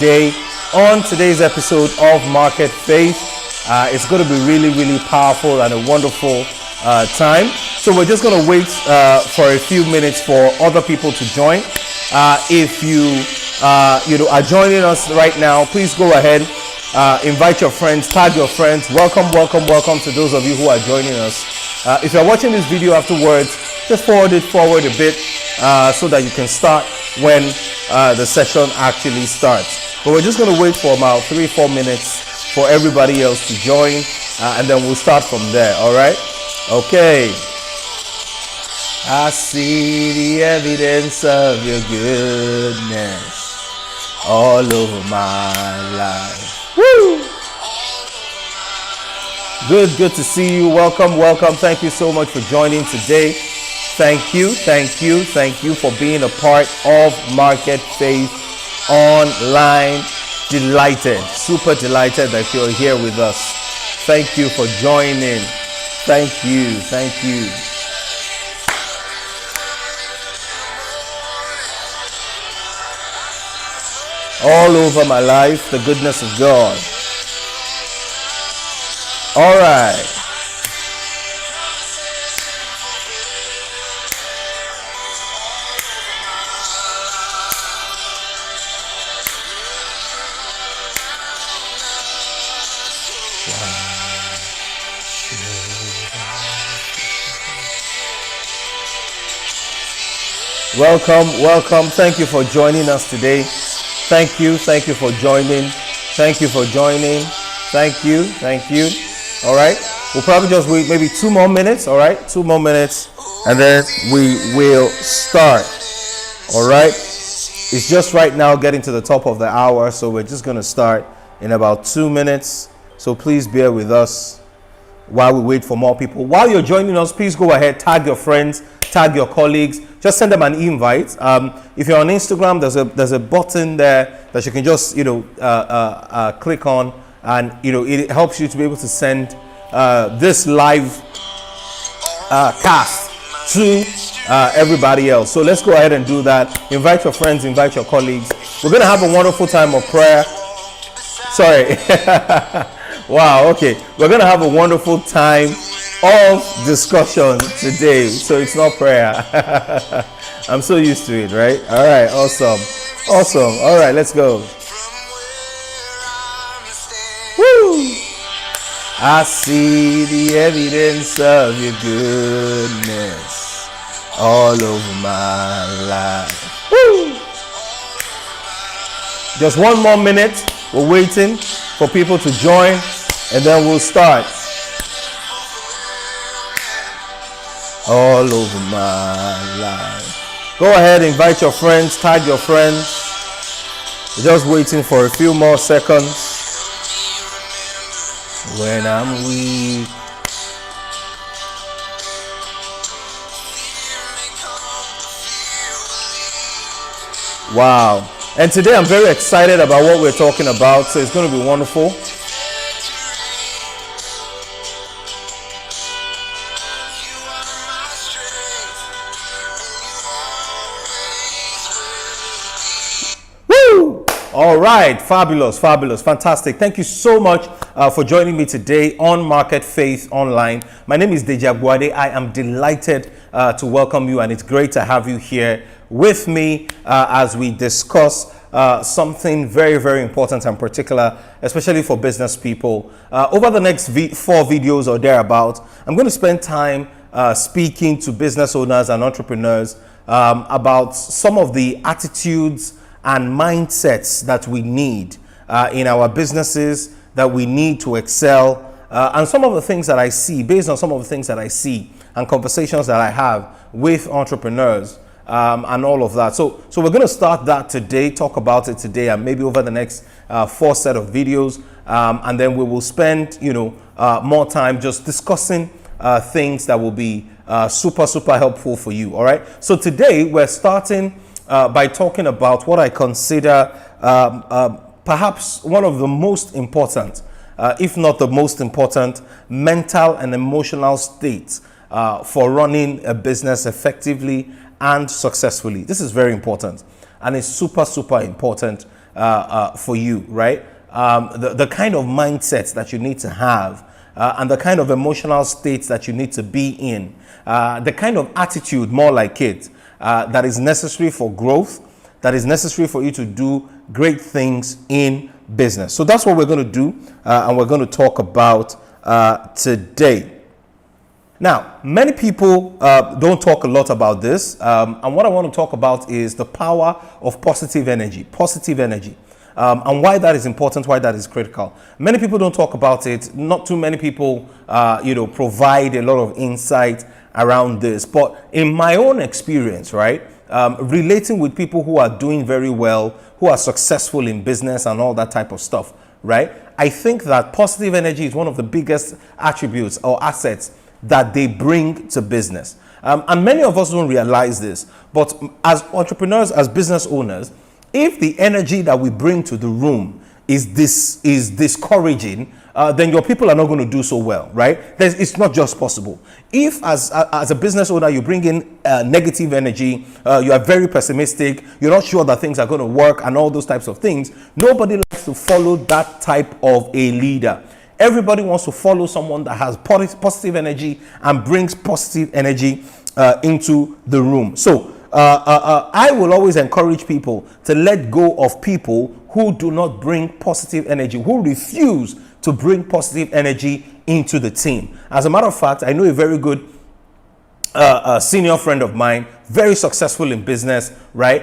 Today, on today's episode of Market Faith, it's going to be really powerful and a wonderful time. So we're just going to wait for a few minutes for other people to join. If you are joining us right now, please go ahead, invite your friends, tag your friends. Welcome to those of you who are joining us. If you're watching this video afterwards, just forward it forward a bit so that you can start when the session actually starts. But we're just going to wait for about 3-4 minutes for everybody else to join, and then we'll start from there. All right? Okay. I see the evidence of your goodness all over my life. Woo! Good to see you. Welcome. Thank you so much for joining today. Thank you for being a part of Market Faith Online. Super delighted that you're here with us. Thank you for joining. Thank you. All over my life, the goodness of God. All right. Welcome. Thank you for joining us today. Thank you for joining. Thank you. All right. We'll probably just wait maybe 2 more minutes. All right. 2 more minutes. And then we will start. All right. It's just right now getting to the top of the hour. So we're just going to start in about 2 minutes. So please bear with us while we wait for more people. While you're joining us, please go ahead, tag your friends, tag your colleagues, just send them an invite. If you're on Instagram, there's a button there that you can just click on, and it helps you to be able to send this live cast to everybody else. So let's go ahead and do that. Invite your friends, invite your colleagues. We're gonna have a wonderful time of prayer. Sorry. Wow, okay. We're going to have a wonderful time of discussion today. So it's not prayer. I'm so used to it, right? All right, awesome. All right, let's go. Woo! I see the evidence of your goodness all over my life. Woo! Just 1 more minute. We're waiting for people to join, and then we'll start. All over my life. Go ahead, invite your friends, tag your friends. We're just waiting for a few more seconds. When I'm weak, wow. And today I'm very excited about what we're talking about, so it's going to be wonderful. Woo! All right, fabulous, fantastic. Thank you so much for joining me today on Market Faith Online. My name is Deji Agboade. I am delighted to welcome you, and it's great to have you here with me as we discuss something very important and particular, especially for business people. Over the next 4 videos or thereabout, I'm going to spend time speaking to business owners and entrepreneurs about some of the attitudes and mindsets that we need in our businesses, that we need to excel, and some of the things that I see, based on some of the things that I see and conversations that I have with entrepreneurs. And all of that. So we're going to start that today, talk about it today, and maybe over the next 4 set of videos. And then we will spend, more time just discussing things that will be super helpful for you. All right. So today we're starting by talking about what I consider perhaps one of the most important, if not the most important, mental and emotional states for running a business effectively and successfully. This is very important, and it's super important for you, right? The kind of mindsets that you need to have, and the kind of emotional states that you need to be in, the kind of attitude, more like it, that is necessary for growth, that is necessary for you to do great things in business. So that's what we're going to do, and we're going to talk about today. Now, many people don't talk a lot about this, and what I want to talk about is the power of positive energy, and why that is important, why that is critical. Many people don't talk about it. Not too many people, provide a lot of insight around this. But in my own experience, right, relating with people who are doing very well, who are successful in business and all that type of stuff, right, I think that positive energy is one of the biggest attributes or assets that they bring to business. And many of us don't realize this, but as entrepreneurs, as business owners, if the energy that we bring to the room is discouraging, then your people are not going to do so well, right? It's not just possible. If as a business owner you bring in negative energy, you are very pessimistic, you're not sure that things are going to work and all those types of things, nobody likes to follow that type of a leader. Everybody wants to follow someone that has positive energy and brings positive energy into the room. So I will always encourage people to let go of people who do not bring positive energy, who refuse to bring positive energy into the team. As a matter of fact, I know a very good senior friend of mine, very successful in business, right?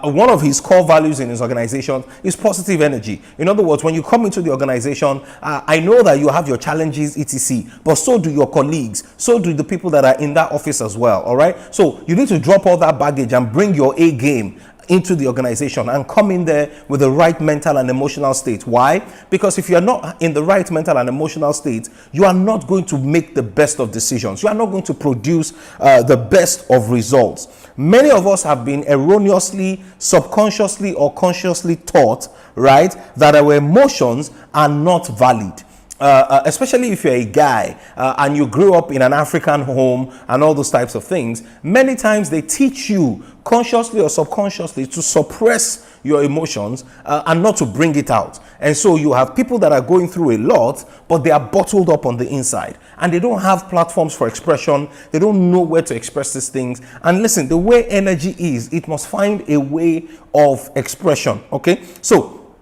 One of his core values in his organization is positive energy. In other words, when you come into the organization, I know that you have your challenges, etc., but so do your colleagues, so do the people that are in that office as well, all right? So you need to drop all that baggage and bring your A game into the organization and come in there with the right mental and emotional state. Why? Because if you're not in the right mental and emotional state, you are not going to make the best of decisions. You are not going to produce the best of results. Many of us have been erroneously, subconsciously, or consciously taught, right, that our emotions are not valid. Especially if you're a guy and you grew up in an African home and all those types of things, many times they teach you consciously or subconsciously to suppress your emotions and not to bring it out. And so you have people that are going through a lot, but they are bottled up on the inside and they don't have platforms for expression. They don't know where to express these things. And listen, the way energy is, it must find a way of expression. Okay, so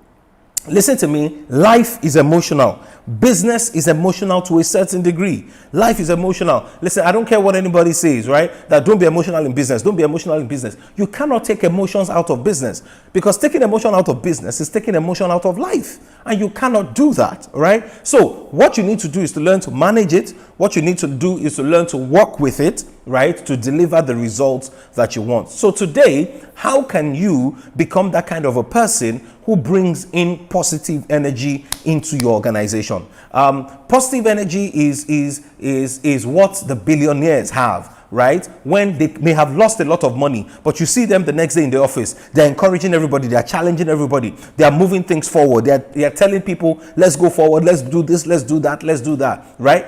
listen to me. Life is emotional. Business is emotional to a certain degree. Life is emotional. Listen, I don't care what anybody says, right? That don't be emotional in business. Don't be emotional in business. You cannot take emotions out of business, because taking emotion out of business is taking emotion out of life. And you cannot do that, right? So what you need to do is to learn to manage it. What you need to do is to learn to work with it, right? To deliver the results that you want. So today, how can you become that kind of a person who brings in positive energy into your organization? Positive energy is what the billionaires have, right? When they may have lost a lot of money, but you see them the next day in the office, they're encouraging everybody, they're challenging everybody, they are moving things forward, they are telling people, let's go forward, let's do this, let's do that, right?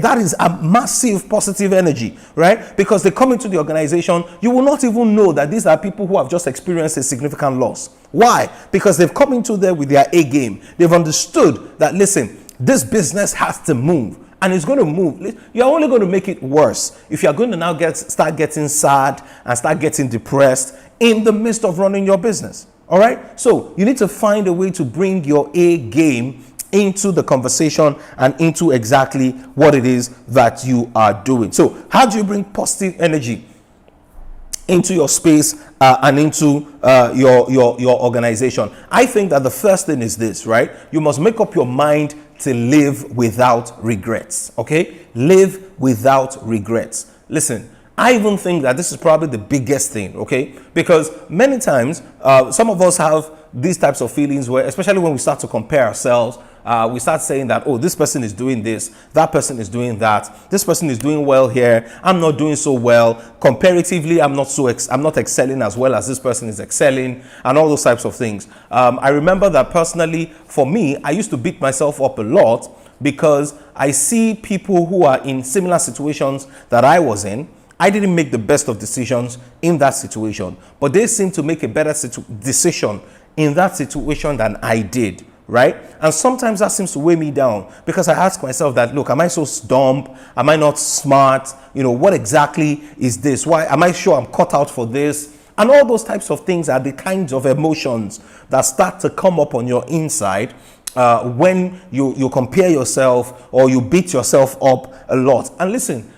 That is a massive positive energy, right? Because they come into the organization, you will not even know that these are people who have just experienced a significant loss. Why? Because they've come into there with their A game. They've understood that, listen, this business has to move. And it's going to move. You're only going to make it worse if you're going to now start getting sad and start getting depressed in the midst of running your business. All right. So you need to find a way to bring your A game into the conversation and into exactly what it is that you are doing. So how do you bring positive energy into your space and into your organization? I think that the first thing is this, right? You must make up your mind to live without regrets. Okay, live without regrets. Listen, I even think that this is probably the biggest thing. Okay, because many times some of us have these types of feelings where, especially when we start to compare ourselves, we start saying that, oh, this person is doing this, that person is doing that, this person is doing well here, I'm not doing so well. Comparatively, I'm not excelling as well as this person is excelling, and all those types of things. I remember that personally, for me, I used to beat myself up a lot because I see people who are in similar situations that I was in. I didn't make the best of decisions in that situation, but they seem to make a better decision in that situation than I did, right? And sometimes that seems to weigh me down because I ask myself that, look, am I so dumb? Am I not smart? What exactly is this? Why am I sure I'm cut out for this? And all those types of things are the kinds of emotions that start to come up on your inside when you compare yourself or you beat yourself up a lot. And listen,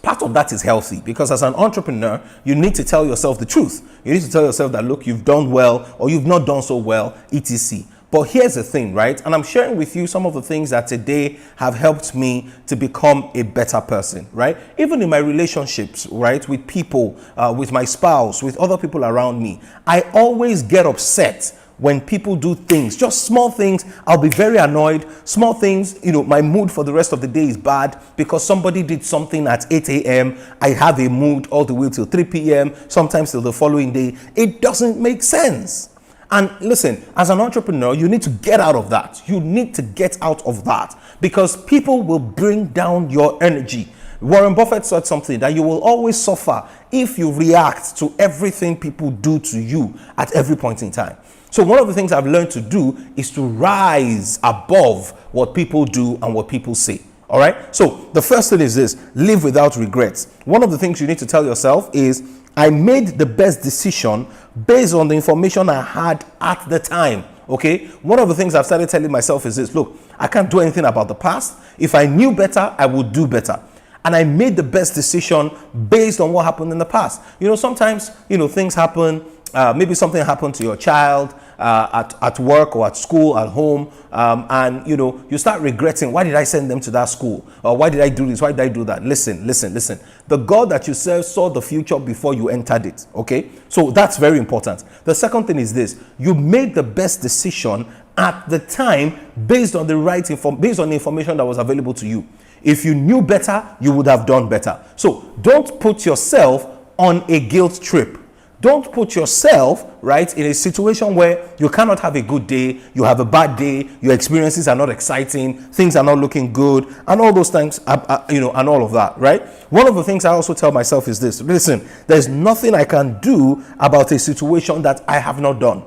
part of that is healthy because as an entrepreneur, you need to tell yourself the truth. You need to tell yourself that, look, you've done well or you've not done so well, etc. But here's the thing, right? And I'm sharing with you some of the things that today have helped me to become a better person, right? Even in my relationships, right? With people, with my spouse, with other people around me, I always get upset when people do things, just small things. I'll be very annoyed. Small things, my mood for the rest of the day is bad because somebody did something at 8 a.m. I have a mood all the way till 3 p.m., sometimes till the following day. It doesn't make sense. And listen, as an entrepreneur, you need to get out of that. You need to get out of that because people will bring down your energy. Warren Buffett said something that you will always suffer if you react to everything people do to you at every point in time. So one of the things I've learned to do is to rise above what people do and what people say. All right. So the first thing is this: live without regrets. One of the things you need to tell yourself is, I made the best decision based on the information I had at the time. Okay. One of the things I've started telling myself is this: look, I can't do anything about the past. If I knew better, I would do better. And I made the best decision based on what happened in the past. Sometimes, things happen. Maybe something happened to your child at work or at school, at home, and you start regretting, why did I send them to that school? Or why did I do this? Why did I do that? Listen. The God that you serve saw the future before you entered it. Okay, so that's very important. The second thing is this: you made the best decision at the time based on the information that was available to you. If you knew better, you would have done better. So don't put yourself on a guilt trip. Don't put yourself, right, in a situation where you cannot have a good day, you have a bad day, your experiences are not exciting, things are not looking good, and all those things, and all of that, right? One of the things I also tell myself is this: listen, there's nothing I can do about a situation that I have not done.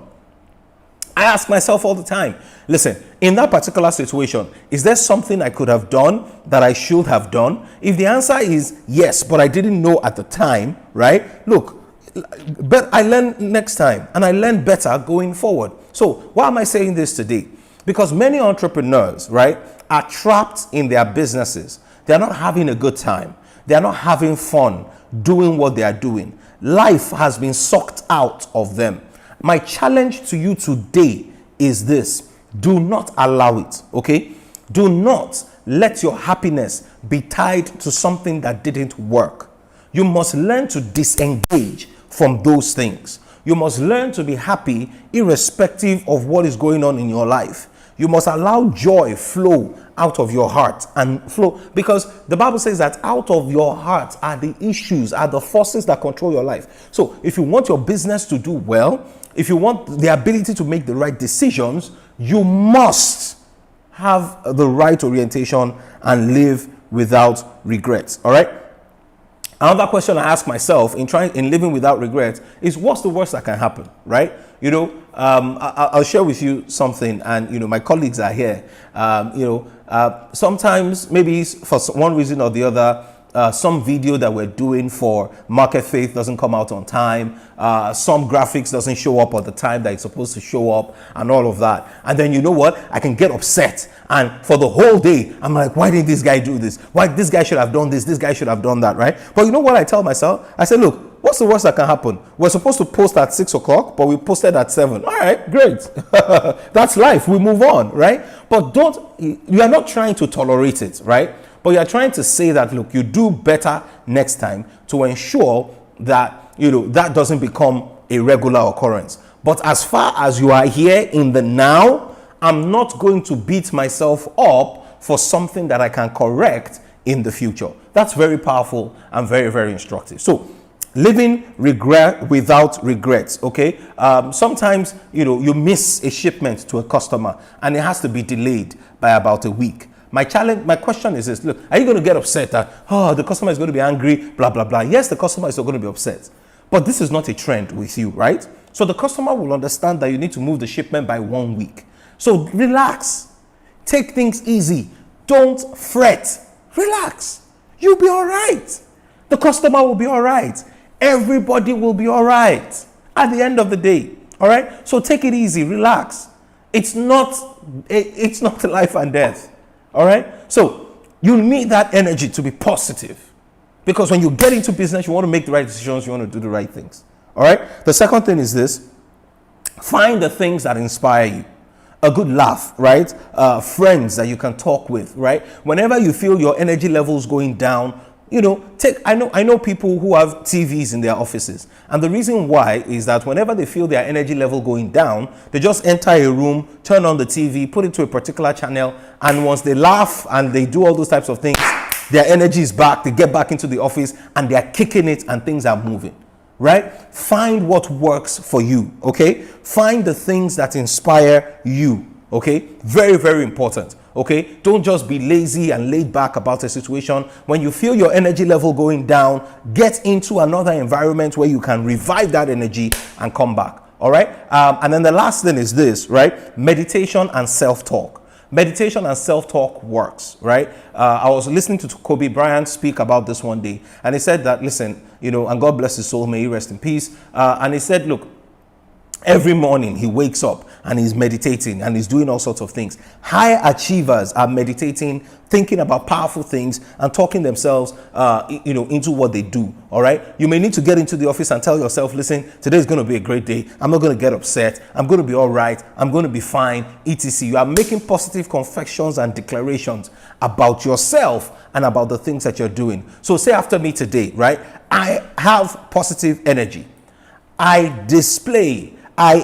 I ask myself all the time, listen, in that particular situation, is there something I could have done that I should have done? If the answer is yes, but I didn't know at the time, right? Look, but I learn next time and I learn better going forward. So why am I saying this today? Because many entrepreneurs, right, are trapped in their businesses. They're not having a good time. They're not having fun doing what they are doing. Life has been sucked out of them. My challenge to you today is this: do not allow it, okay? Do not let your happiness be tied to something that didn't work. You must learn to disengage from those things. You must learn to be happy irrespective of what is going on in your life. You must allow joy flow out of your heart and flow, because the Bible says that out of your heart are the issues, are the forces that control your life. So if you want your business to do well, if you want the ability to make the right decisions, you must have the right orientation and live without regrets. All right. Another question I ask myself in living without regrets is, what's the worst that can happen, right? I'll share with you something, and my colleagues are here. Sometimes maybe for one reason or the other, some video that we're doing for Market Faith doesn't come out on time. Some graphics doesn't show up at the time that it's supposed to show up, and all of that. And then you know what? I can get upset. And for the whole day, I'm like, why didn't this guy do this? Why this guy should have done this? This guy should have done that, right? But you know what I tell myself? I say, look, what's the worst that can happen? We're supposed to post at 6 o'clock, but we posted at 7. All right, great. That's life. We move on, right? But you are not trying to tolerate it, right? But you're trying to say that, look, you do better next time to ensure that, that doesn't become a regular occurrence. But as far as you are here in the now, I'm not going to beat myself up for something that I can correct in the future. That's very powerful and very, very instructive. So living without regrets, okay? Sometimes, you miss a shipment to a customer and it has to be delayed by about a week. My question is this: look, are you going to get upset that, the customer is going to be angry, blah, blah, blah? Yes, the customer is going to be upset. But this is not a trend with you, right? So the customer will understand that you need to move the shipment by 1 week. So relax. Take things easy. Don't fret. Relax. You'll be all right. The customer will be all right. Everybody will be all right at the end of the day. All right? So take it easy. Relax. It's not life and death. All right? So you need that energy to be positive. Because when you get into business, you want to make the right decisions. You want to do the right things. All right? The second thing is this. Find the things that inspire you. A good laugh, right? Friends that you can talk with, right? Whenever you feel your energy levels going down, you know, I know people who have TVs in their offices. And the reason why is that whenever they feel their energy level going down, they just enter a room, turn on the TV, put it to a particular channel. And once they laugh and they do all those types of things, their energy is back. They get back into the office and they are kicking it and things are moving. Right? Find what works for you, okay? Find the things that inspire you, okay? Very, very important, okay? Don't just be lazy and laid back about a situation. When you feel your energy level going down, get into another environment where you can revive that energy and come back, all right? And then the last thing is this, right? Meditation and self-talk. Meditation and self-talk works, right? I was listening to Kobe Bryant speak about this one day, and he said that, listen, you know, and God bless his soul, may he rest in peace. And he said, look, every morning he wakes up and he's meditating and he's doing all sorts of things. High achievers are meditating, thinking about powerful things and talking themselves, into what they do. All right. You may need to get into the office and tell yourself, listen, today's going to be a great day. I'm not going to get upset. I'm going to be all right. I'm going to be fine, etc. You are making positive confessions and declarations about yourself and about the things that you're doing. So say after me today, right? I have positive energy. I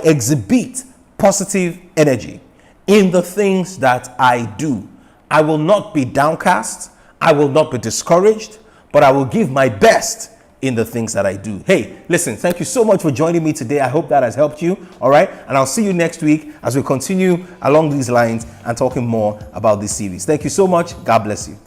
exhibit positive energy in the things that I do. I will not be downcast. I will not be discouraged, but I will give my best in the things that I do. Hey, listen, thank you so much for joining me today. I hope that has helped you. All right. And I'll see you next week as we continue along these lines and talking more about this series. Thank you so much. God bless you.